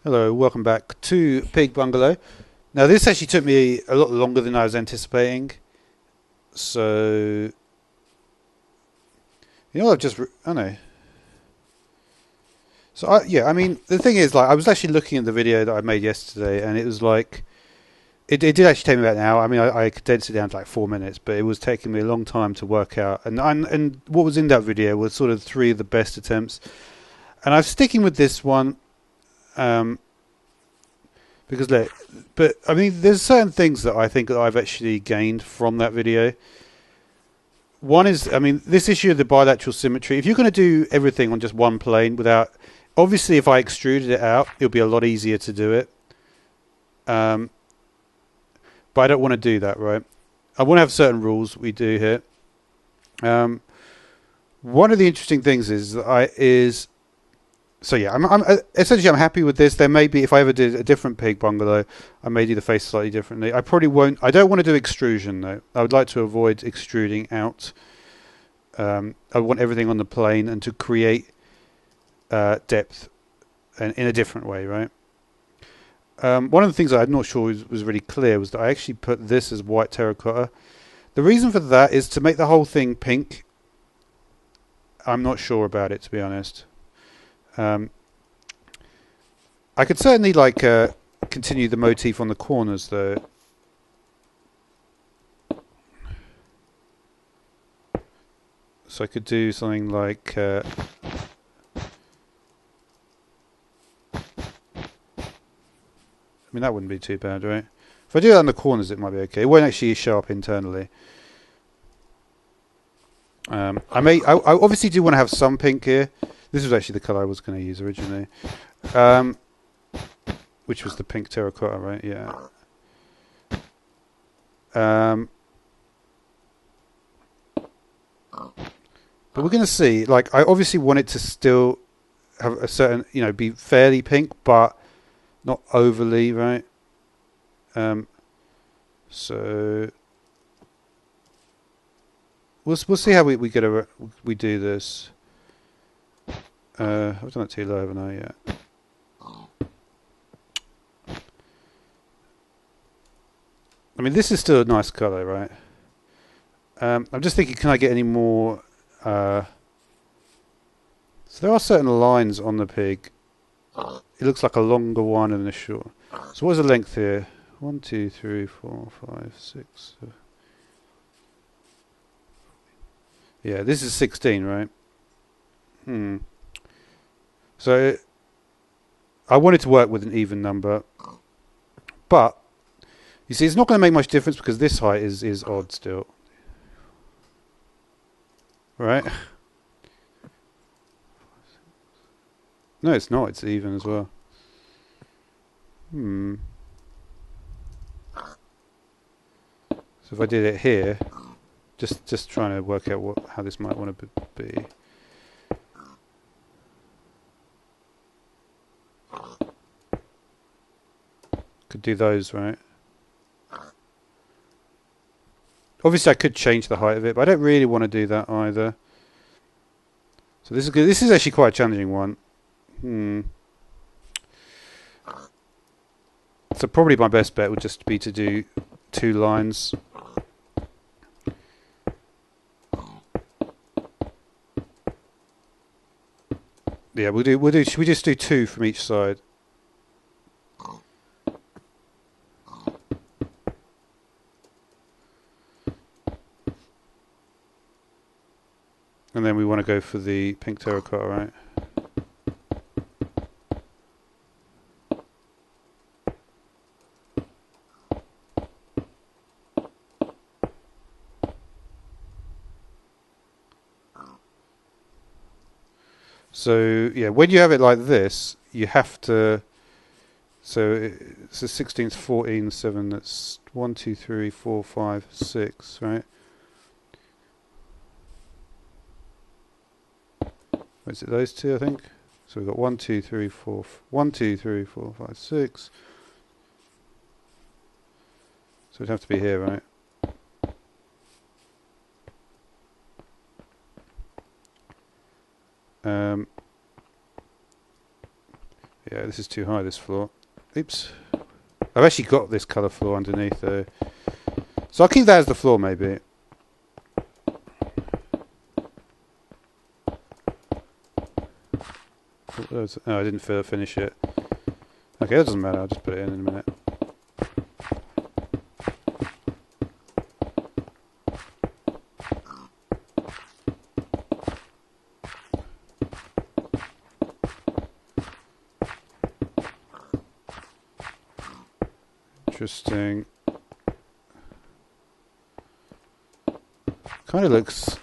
Hello, welcome back to Pig Bungalow. Now, this actually took me a lot longer than I was anticipating. So, I've just, I know. So, yeah, I mean, the thing is, like, I was actually looking at the video that I made yesterday, and it was like, it did actually take me about an hour. I mean, I condensed it down to like 4 minutes, but it was taking me a long time to work out. And what was in that video was sort of three of the best attempts. And I'm sticking with this one. Um, Because look, but I mean, there's certain things that I think that I've actually gained from that video. One is, I mean, this issue of the bilateral symmetry. If you're going to do everything on just one plane without, obviously, if I extruded it out, it'll be a lot easier to do it. Um, but I don't want to do that, right? I want to have certain rules we do here. Um, One of the interesting things is that so yeah, I'm essentially I'm happy with this. There may be, if I ever did a different pig bungalow, I may do the face slightly differently. I probably won't. I don't want to do extrusion though. I would like to avoid extruding out. I want everything on the plane and to create depth and in a different way, right? One of the things that I'm not sure was really clear was that I actually put this as white terracotta. The reason for that is to make the whole thing pink. I'm not sure about it, to be honest. Um, I could certainly continue the motif on the corners though. So I could do something like I mean, that wouldn't be too bad, right? If I do that on the corners, it might be okay. It won't actually show up internally. I obviously do want to have some pink here. This was actually the colour I was going to use originally, which was the pink terracotta, right? Yeah. But we're going to see. Like, I obviously want it to still have a certain, be fairly pink, but not overly, right? So we'll see how we we do this. I've done it too low, haven't I? Yeah. I mean, this is still a nice colour, right? I'm just thinking, can I get any more? So there are certain lines on the pig. It looks like a longer one and a short. So what's the length here? 1, 2, 3, 4, 5, 6. Yeah, this is 16, right? So I wanted to work with an even number, but you see, it's not going to make much difference because this height is odd still, right? No, it's not. It's even as well. So if I did it here, just trying to work out how this might want to be. Could do those, right? Obviously, I could change the height of it, but I don't really want to do that either. So this is good. This is actually quite a challenging one. So probably my best bet would just be to do 2 lines. Yeah, should we just do 2 from each side? And then we want to go for the pink terracotta, right? So yeah, when you have it like this, you have to. So it's a 16th, 14, 7. That's 1, 2, 3, 4, 5, 6, right? Is it those two? I think. So we've got 1, 2, 3, 4. 1, 2, 3, 4, 5, 6. So it'd have to be here, right? Yeah, this is too high, this floor. Oops. I've actually got this colour floor underneath though. So I'll keep that as the floor maybe. Oh, I didn't finish it. Okay, that doesn't matter, I'll just put it in a minute. Interesting. Kind of looks...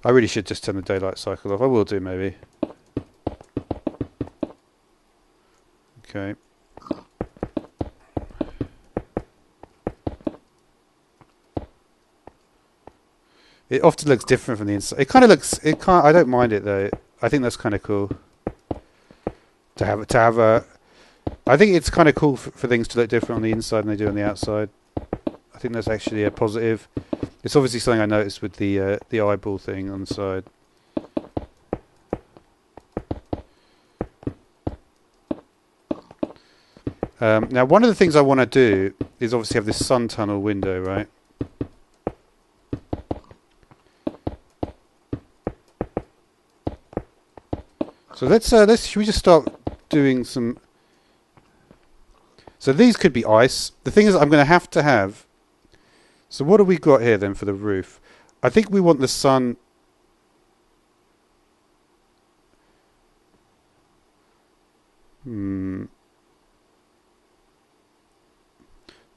I really should just turn the daylight cycle off. I will do maybe. Okay. It often looks different from the inside. It kind of looks... It can't... I don't mind it though. I think that's kind of cool. To have a... I think it's kind of cool for things to look different on the inside than they do on the outside. I think that's actually a positive. It's obviously something I noticed with the eyeball thing on the side. Now, one of the things I want to do is obviously have this sun tunnel window, right? So let's should we just start doing some... So these could be ice. The thing is, I'm going to have... So what have we got here then for the roof? I think we want the sun...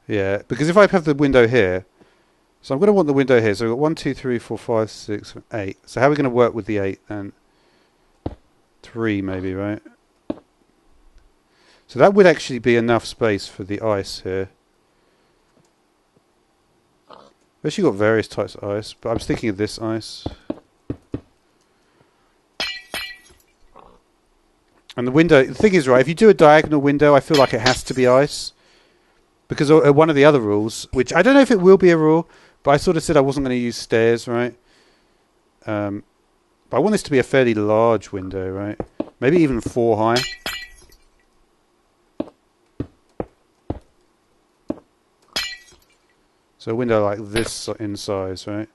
Yeah, because if I have the window here... So I'm going to want the window here. So we've got 1, 2, 3, 4, 5, 6, 8. So how are we going to work with the 8 then? 3 maybe, right? So that would actually be enough space for the ice here. We've actually got various types of ice, but I was thinking of this ice. And the window, the thing is, right, if you do a diagonal window, I feel like it has to be ice. Because one of the other rules, which I don't know if it will be a rule, but I sort of said I wasn't going to use stairs, right? But I want this to be a fairly large window, right? Maybe even 4 high. So a window like this in size, right?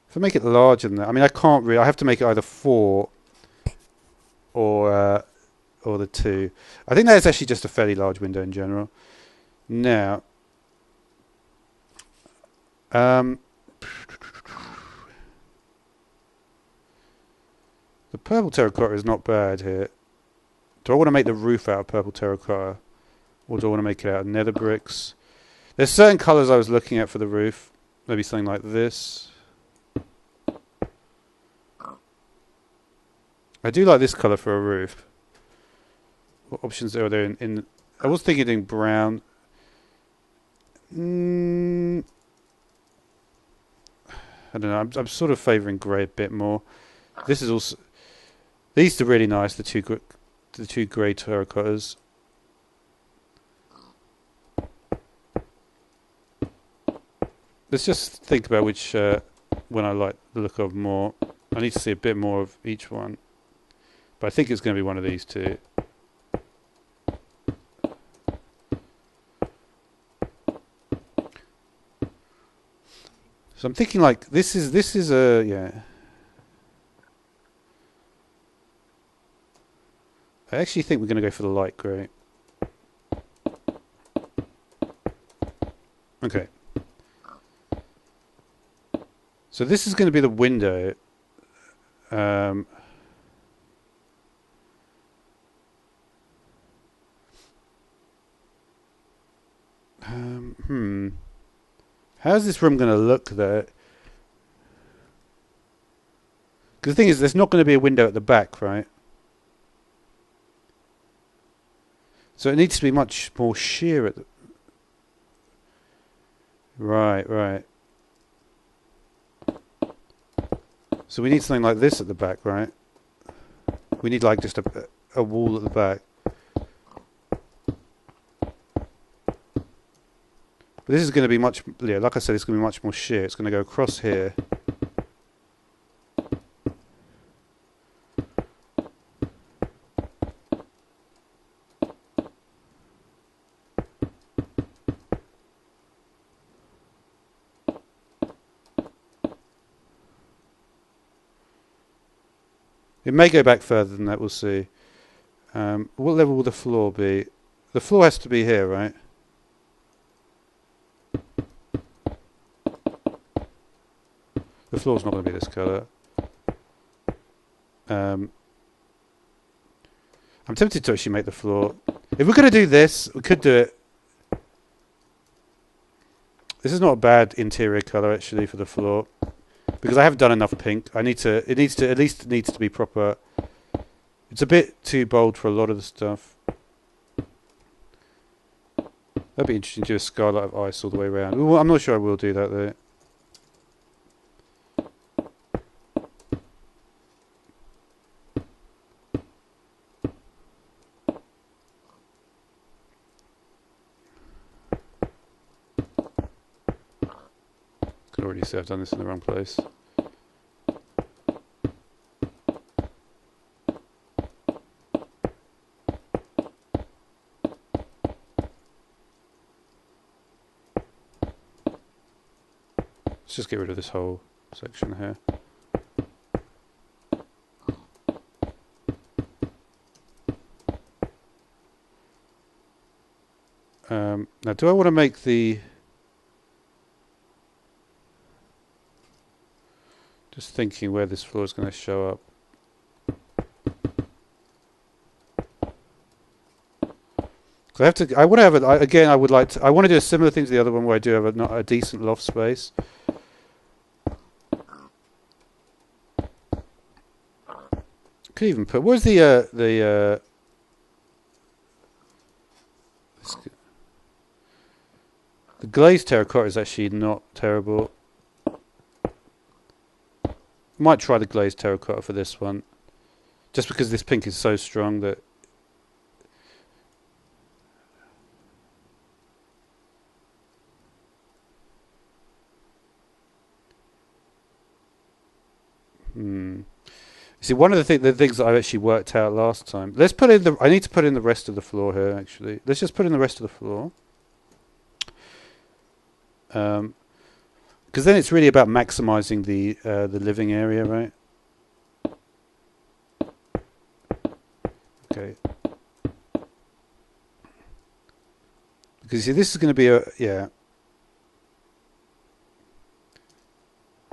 If I make it larger than that, I mean, I can't really. I have to make it either 4 or the 2. I think that is actually just a fairly large window in general. Now, the purple terracotta is not bad here. Do I want to make the roof out of purple terracotta? Or do I want to make it out of nether bricks? There's certain colours I was looking at for the roof. Maybe something like this. I do like this colour for a roof. What options are there in I was thinking doing brown. I don't know. I'm sort of favouring grey a bit more. This is also... These are really nice, the two grey terracottas. Let's just think about which one I like the look of more. I need to see a bit more of each one. But I think it's going to be one of these two. So I'm thinking like this is a yeah. I actually think we're going to go for the light grey. Okay. So this is going to be the window. How's this room going to look though? Because the thing is, there's not going to be a window at the back, right? So it needs to be much more sheer at the... Right. So we need something like this at the back, right? We need like just a wall at the back. But this is going to be much, yeah, like I said, it's going to be much more sheer. It's going to go across here. It may go back further than that, we'll see. What level will the floor be? The floor has to be here, right? The floor's not going to be this colour. I'm tempted to actually make the floor... If we're going to do this, we could do it... This is not a bad interior colour, actually, for the floor. Because I haven't done enough pink. It needs to, at least it needs to be proper... It's a bit too bold for a lot of the stuff. That'd be interesting to do a skylight of ice all the way around. Ooh, I'm not sure I will do that, though. Could already see I've done this in the wrong place. Let's just get rid of this whole section here. Now, do I want to make the... Just thinking where this floor is going to show up. So I have to. I want to have a. Again, I would like to. I want to do a similar thing to the other one where I do have a decent loft space. Could even put. Where's the glazed terracotta is actually not terrible. Might try the glazed terracotta for this one, just because this pink is so strong that. See, one of the things that I actually worked out last time. Let's put in the. I need to put in the rest of the floor here. Actually, let's just put in the rest of the floor. Because then it's really about maximizing the living area, right? Okay. Because you see, this is going to be a yeah.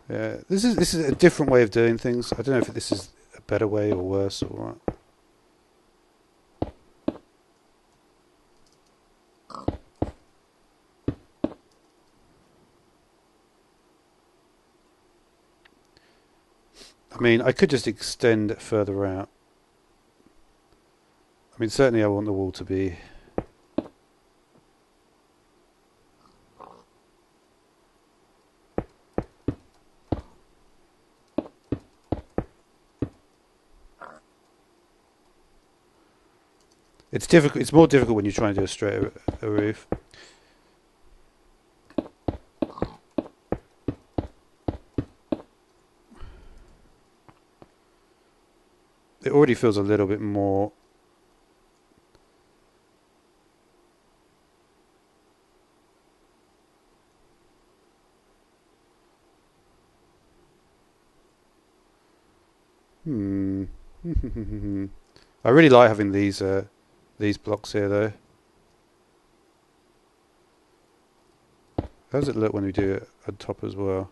Yeah, this is a different way of doing things. I don't know if this is a better way or worse or what. I mean, I could just extend it further out. I mean, certainly I want the wall to be... It's difficult. It's more difficult when you're trying to do a straight roof. It already feels a little bit more. I really like having these blocks here, though. How does it look when we do it on top as well?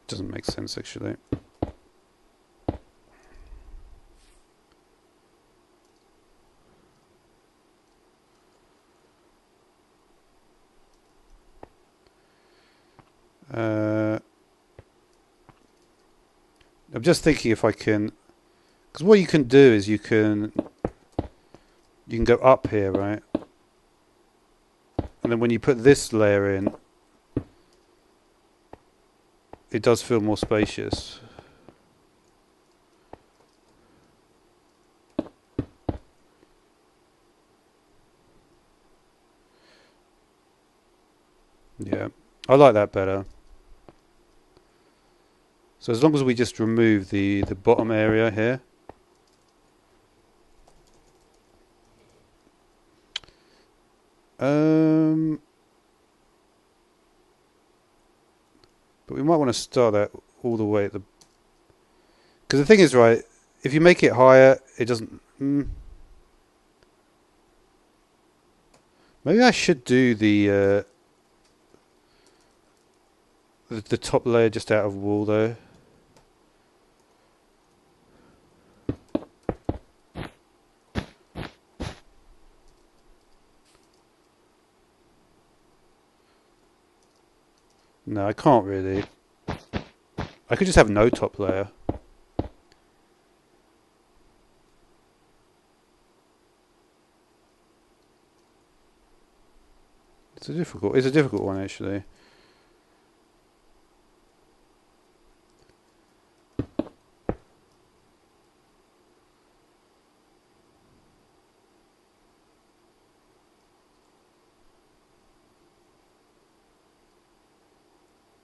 It doesn't make sense, actually. I'm just thinking if I can, because what you can do is you can go up here, right? And then when you put this layer in, it does feel more spacious. Yeah, I like that better. So as long as we just remove the bottom area here. Um, but we might want to start that all the way at the... Because the thing is, right, if you make it higher, it doesn't... maybe I should do the top layer just out of wall, though. No, I can't really. I could just have no top layer. It's a difficult one, actually.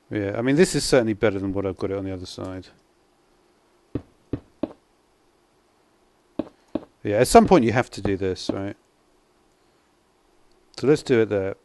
Yeah, I mean, this is certainly better than what I've got it on the other side. Yeah, at some point you have to do this, right? So let's do it there.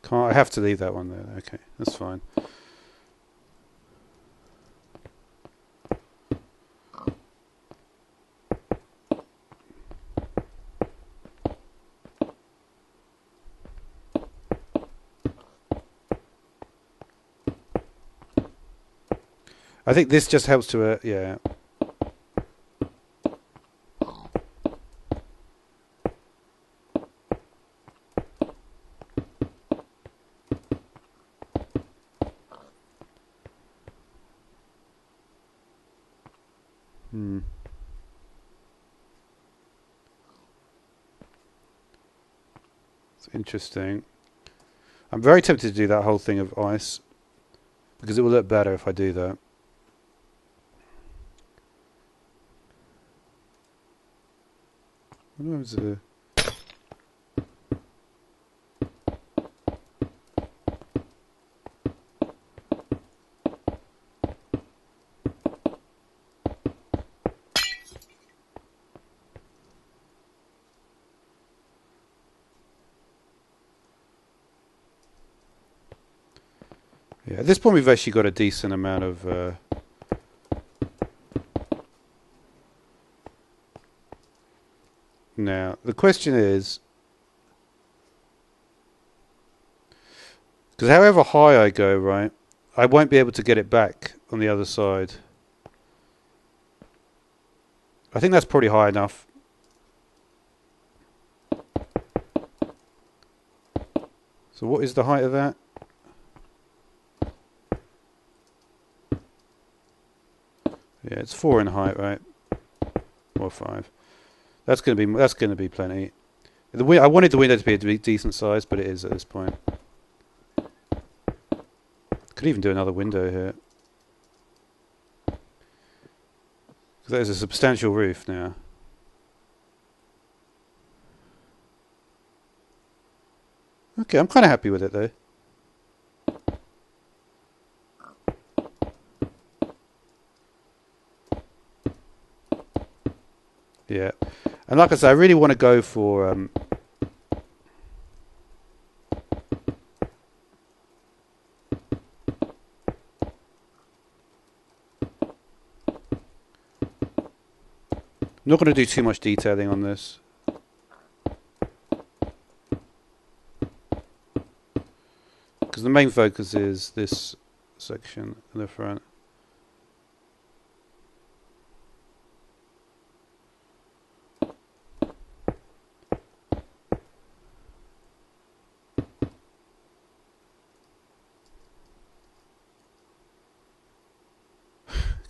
Can't, I have to leave that one there. Okay, that's fine. I think this just helps to, yeah. It's interesting. I'm very tempted to do that whole thing of ice because it will look better if I do that. What was the... Yeah, at this point we've actually got a decent amount of... Now, the question is... Because however high I go, right, I won't be able to get it back on the other side. I think that's probably high enough. So what is the height of that? Yeah, it's 4 in height, right? Or 5. That's going to be plenty. I wanted the window to be a decent size, but it is at this point. Could even do another window here. Because that is a substantial roof now. Okay, I'm kind of happy with it though. Yeah, and like I said, I really want to go for I'm not going to do too much detailing on this. Because the main focus is this section in the front.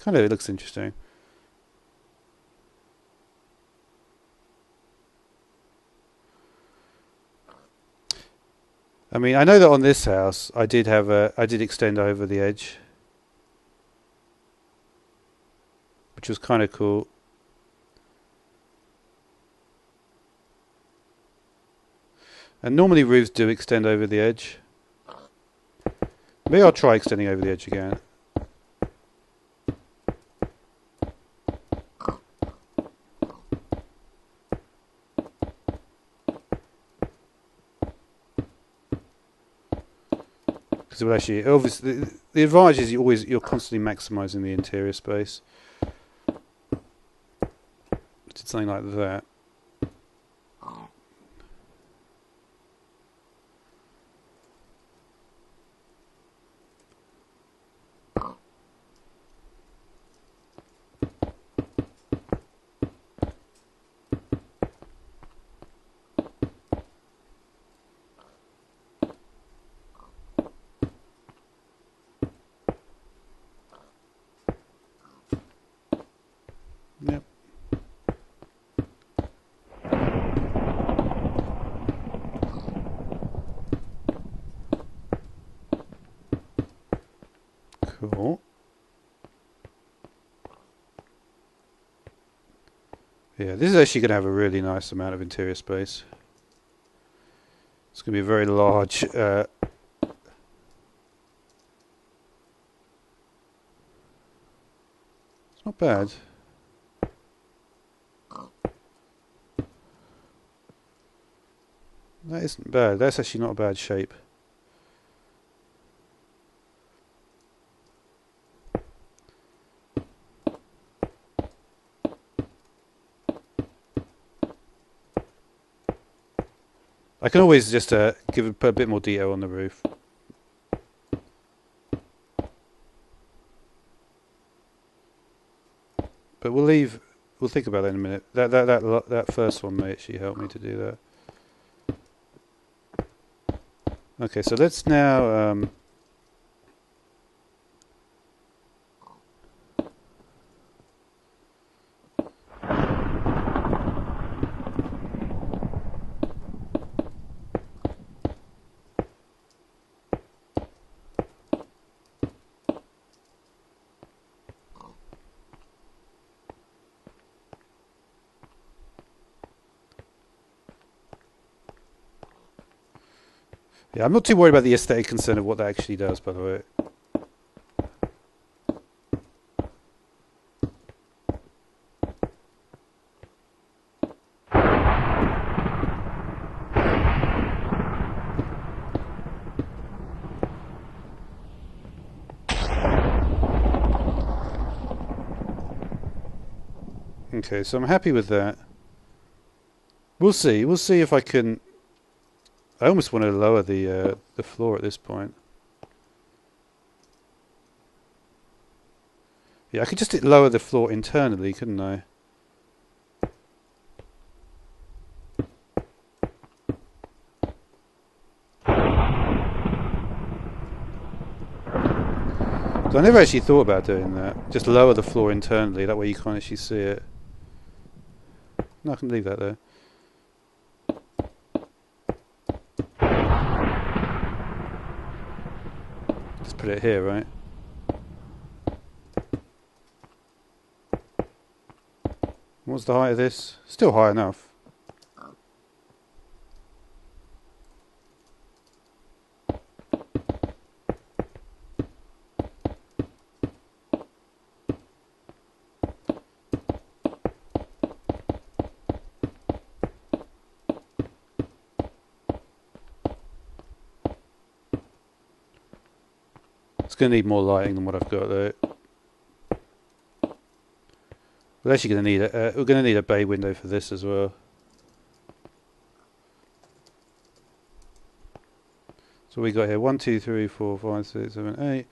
Kind of, it looks interesting. I mean, I know that on this house, I did extend over the edge, which was kind of cool. And normally roofs do extend over the edge. Maybe I'll try extending over the edge again. Because it will actually, obviously, the advantage is you're constantly maximising the interior space. Did something like that. Yep. Cool. Yeah, this is actually going to have a really nice amount of interior space. It's going to be a very large. It's not bad. That isn't bad. That's actually not a bad shape. I can always just put a bit more detail on the roof. But we'll think about that in a minute. That first one may actually help me to do that. Okay, so let's now yeah, I'm not too worried about the aesthetic concern of what that actually does, by the way. Okay, so I'm happy with that. We'll see. We'll see if I can. I almost want to lower the floor at this point. Yeah, I could just lower the floor internally, couldn't I? So I never actually thought about doing that. Just lower the floor internally. That way you can't actually see it. No, I can leave that there. Just put it here, right? What's the height of this? Still high enough. It's going to need more lighting than what I've got though. We're actually going to need we're going to need a bay window for this as well. So we got here 1, 2, 3, 4, 5, 6, 7, 8.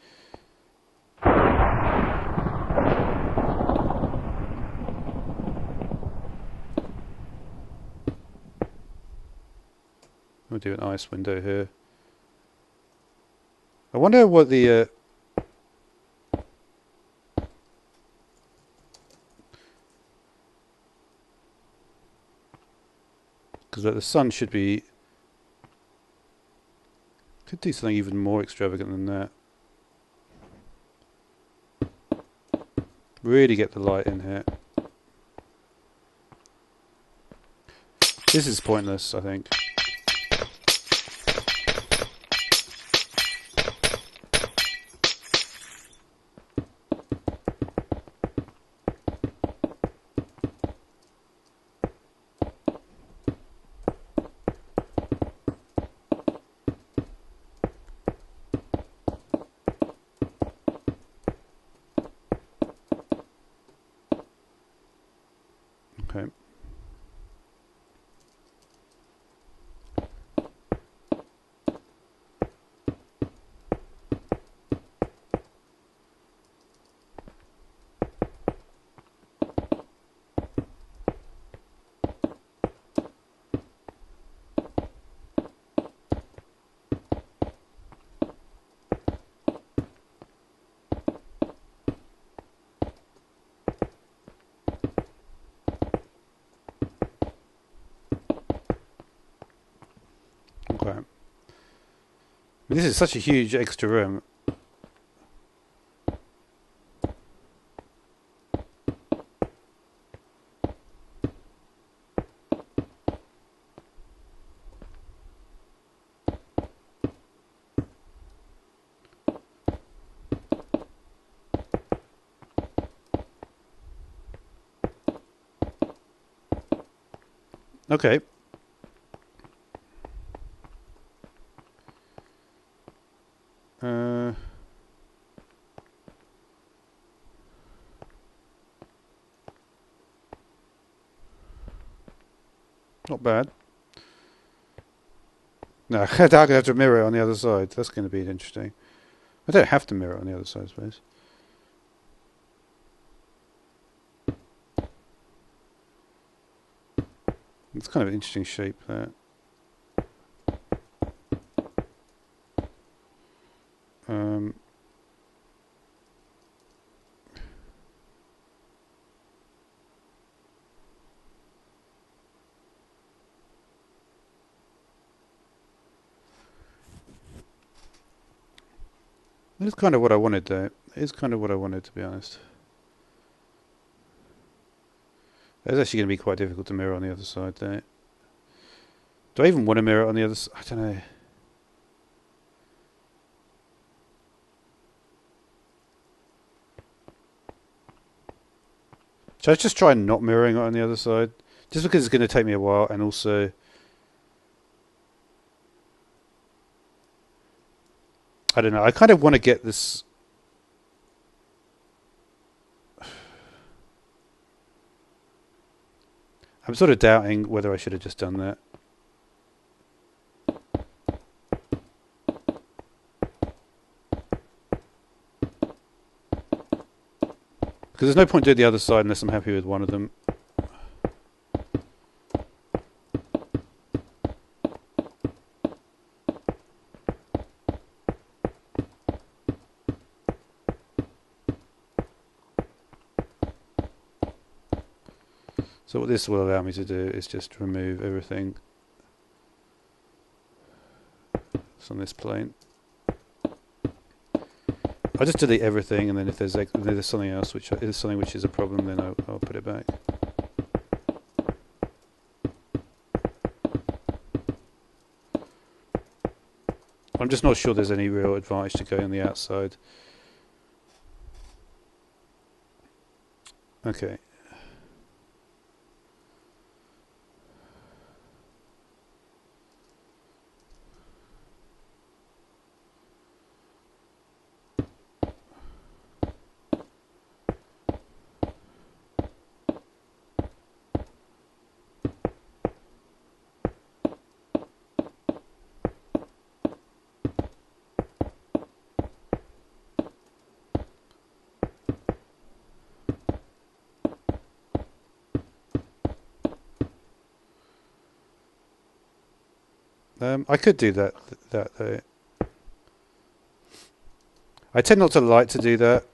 We'll do an ice window here. I wonder what the because the sun should be Could do something even more extravagant than that. Really get the light in here. This is pointless, I think. Okay. Okay. This is such a huge extra room. Okay. Not bad. No, I'm going to have to mirror it on the other side. That's going to be interesting. I don't have to mirror it on the other side, I suppose. It's kind of an interesting shape there. It's kind of what I wanted, though. It's kind of what I wanted, to be honest. It's actually going to be quite difficult to mirror on the other side, though. Do I even want to mirror it on the other side? I don't know. Should I just try not mirroring it on the other side? Just because it's going to take me a while, and also... I don't know. I kind of want to get this... I'm sort of doubting whether I should have just done that. Because there's no point doing the other side unless I'm happy with one of them. So what this will allow me to do is just remove everything that's on this plane. I'll just delete everything, and then if there's something else which is a problem, then I'll put it back. I'm just not sure there's any real advantage to going on the outside. Okay. I could do that though. I tend not to like to do that,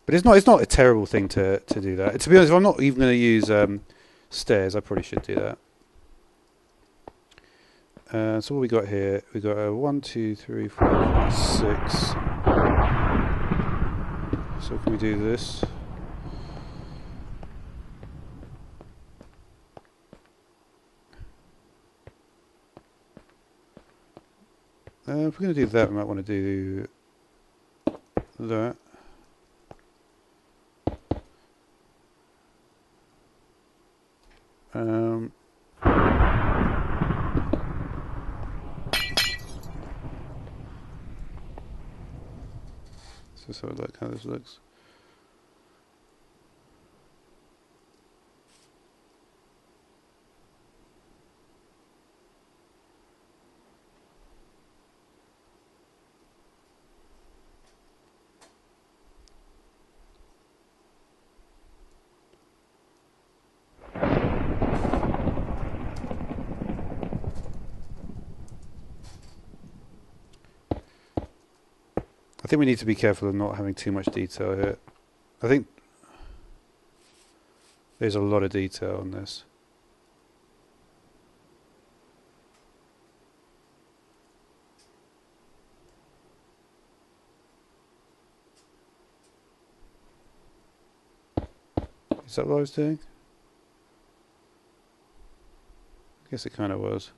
but it's not a terrible thing to do that. To be honest, if I'm not even going to use stairs, I probably should do that. So what we got here? We got a 1, 2, 3, 4, 5, 6. So can we do this? If we're going to do that, we might want to do that. So I like how this looks. I think we need to be careful of not having too much detail here. I think there's a lot of detail on this. Is that what I was doing? I guess it kind of was.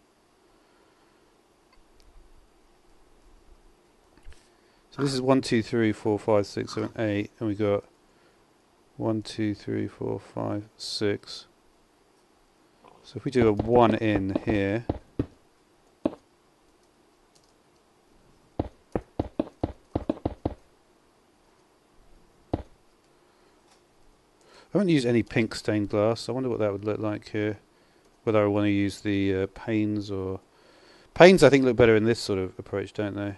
So this is 1, 2, 3, 4, 5, 6, 7, 8, and we got 1, 2, 3, 4, 5, 6. So if we do a 1 in here, I haven't used any pink stained glass. I wonder what that would look like here. Whether I want to use the panes or... Panes I think look better in this sort of approach, don't they?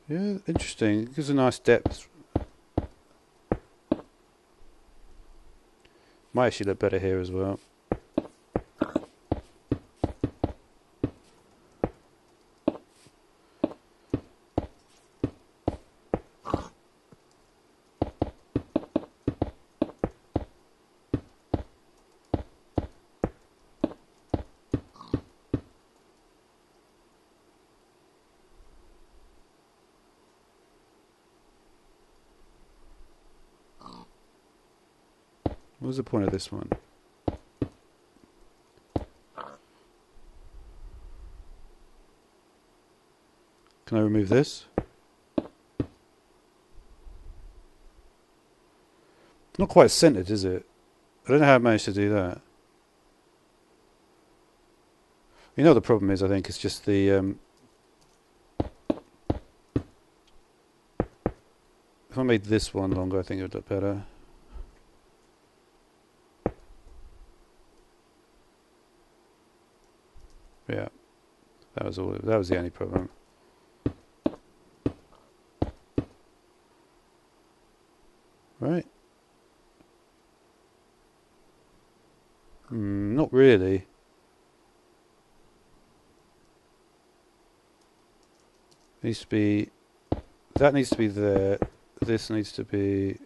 Yeah, interesting. It gives a nice depth. Might actually look better here as well. What was the point of this one? Can I remove this? Not quite centered, is it? I don't know how I managed to do that. You know what the problem is, I think, it's just the... if I made this one longer, I think it would look better. Yeah, that was all. That was the only problem. Right? Not really. Needs to be. That needs to be there. This needs to be.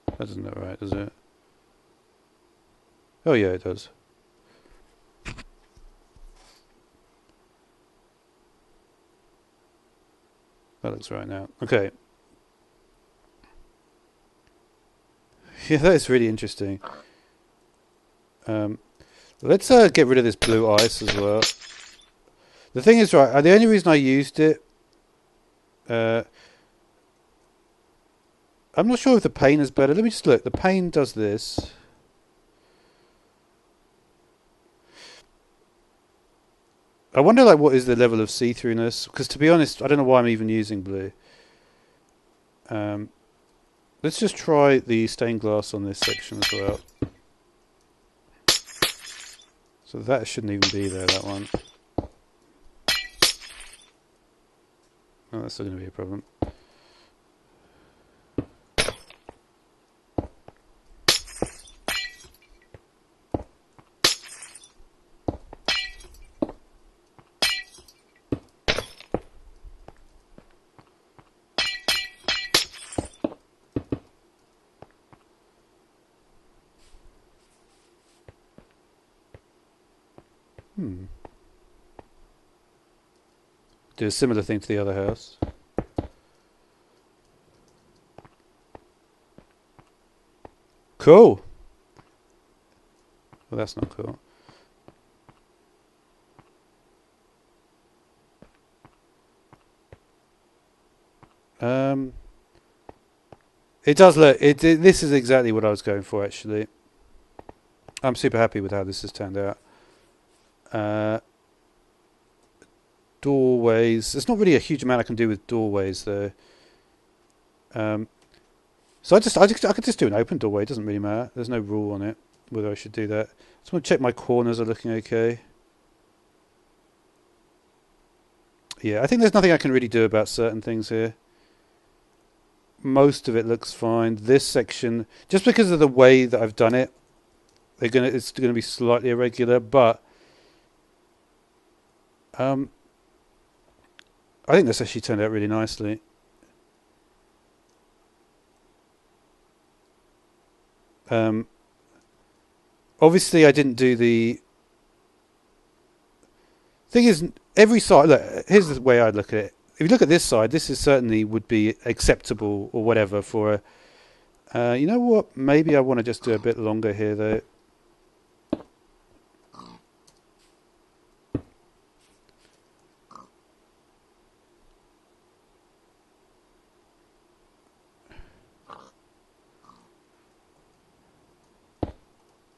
That doesn't look right, does it? Oh yeah, it does. That looks right now. Okay. Yeah, that is really interesting. Let's get rid of this blue ice as well. The thing is, right, the only reason I used it... I'm not sure if the pane is better. Let me just look. The pane does this. I wonder, like, what is the level of see-throughness? Because to be honest, I don't know why I'm even using blue. Let's just try the stained glass on this section as well. So that shouldn't even be there, that one. Oh, that's still going to be a problem. Do a similar thing to the other house. Cool. Well, that's not cool. It does look. This is exactly what I was going for, actually. I'm super happy with how this has turned out. Doorways. There's not really a huge amount I can do with doorways, though. So I could just do an open doorway. It doesn't really matter. There's no rule on it whether I should do that. Just want to check my corners are looking okay. Yeah, I think there's nothing I can really do about certain things here. Most of it looks fine. This section, just because of the way that I've done it, it's gonna be slightly irregular, but I think this actually turned out really nicely. Obviously, I didn't do the thing. Is every side? Look, here's the way I look at it. If you look at this side, this is certainly would be acceptable or whatever for a. You know what? Maybe I want to just do a bit longer here, though.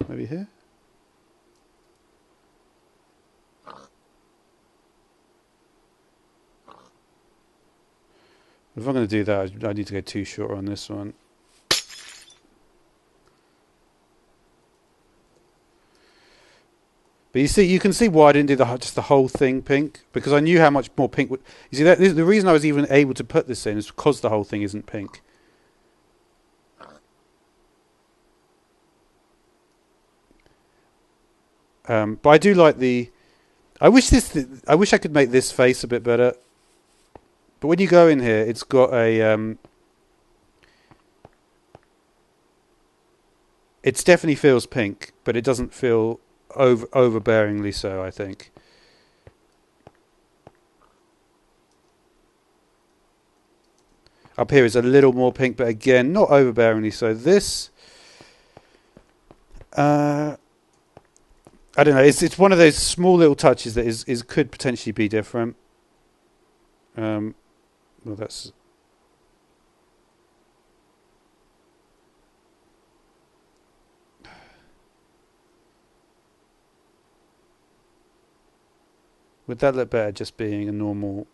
Maybe here. If I'm going to do that, I need to go too short on this one. But you can see why I didn't do just the whole thing pink, because I knew how much more pink would. You see, the reason I was even able to put this in is because the whole thing isn't pink. But I do like the. I wish I could make this face a bit better. But when you go in here, it's got a. It definitely feels pink, but it doesn't feel overbearingly so, I think. Up here is a little more pink, but again, not overbearingly so. This. I don't know. It's one of those small little touches that is could potentially be different. Well, that's. Would that look better just being a normal?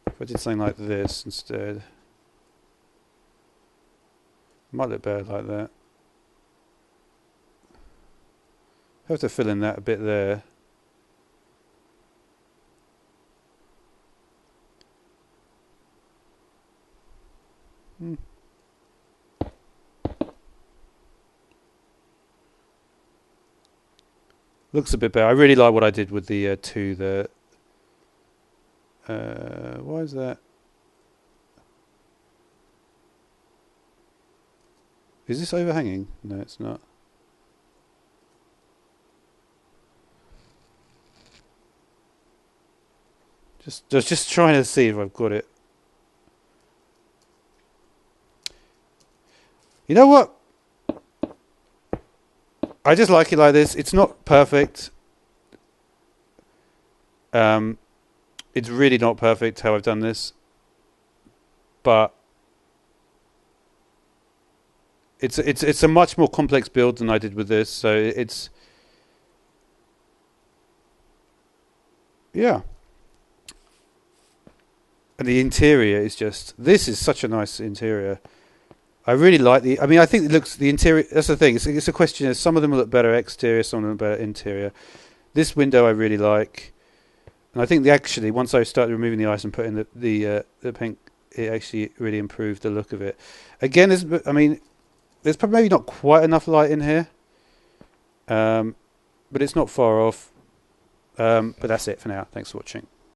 If I did something like this instead, it might look better like that. I have to fill in that a bit there. Looks a bit better. I really like what I did with the two there. Why is that? Is this overhanging? No, it's not. Just trying to see if I've got it. You know what? I just like it like this. It's not perfect. It's really not perfect how I've done this, but it's a much more complex build than I did with this. So it's yeah. And the interior is just. This is such a nice interior. I really like the. I mean, I think it looks the interior. That's the thing. It's a question of some of them look better exterior, some of them look better interior. This window I really like, and I think actually once I started removing the ice and putting the pink, it actually really improved the look of it. Again, I mean, there's probably maybe not quite enough light in here, but it's not far off. But that's it for now. Thanks for watching.